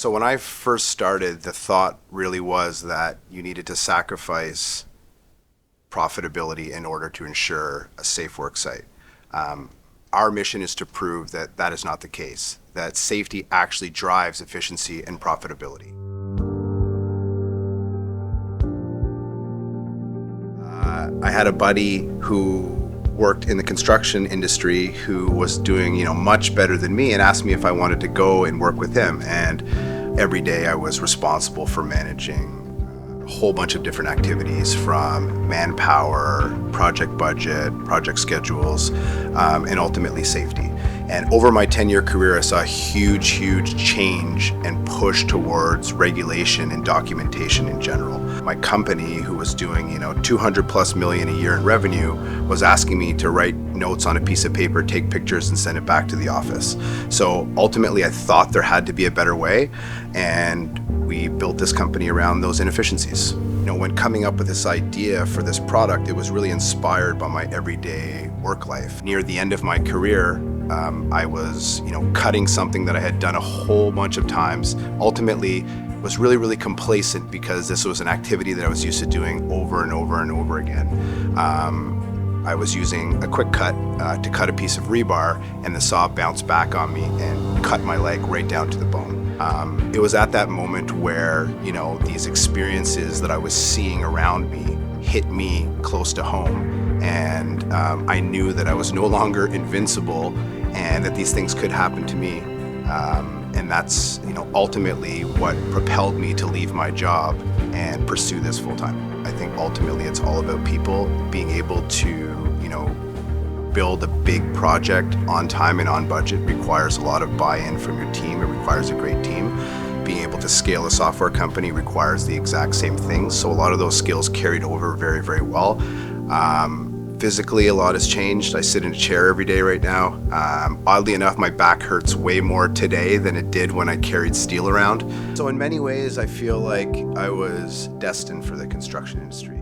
So when I first started, the thought really was that you needed to sacrifice profitability in order to ensure a safe work site. Our mission is to prove that that is not the case, that safety actually drives efficiency and profitability. I had a buddy who worked in the construction industry who was doing, much better than me, and asked me if I wanted to go and work with him. And every day I was responsible for managing a whole bunch of different activities, from manpower, project budget, project schedules, and ultimately safety. And over my 10-year career, I saw a huge change and push towards regulation and documentation in general. My company, who was doing, 200 plus million a year in revenue, was asking me to write notes on a piece of paper, take pictures, and send it back to the office. So ultimately, I thought there had to be a better way, and we built this company around those inefficiencies. When coming up with this idea for this product, it was really inspired by my everyday work life. Near the end of my career, I was, cutting something that I had done a whole bunch of times. Ultimately, was really complacent because this was an activity that I was used to doing over and over again. I was using a quick cut to cut a piece of rebar, and the saw bounced back on me and cut my leg right down to the bone. It was at that moment where, these experiences that I was seeing around me hit me close to home. And I knew that I was no longer invincible and that these things could happen to me. And that's, ultimately what propelled me to leave my job and pursue this full time. I think ultimately it's all about people being able to, build a big project on time and on budget requires a lot of buy-in from your team. It requires a great team. Being able to scale a software company requires the exact same things. So a lot of those skills carried over very well. Physically, a lot has changed. I sit in a chair every day right now. Oddly enough, my back hurts way more today than it did when I carried steel around. So in many ways, I feel like I was destined for the construction industry.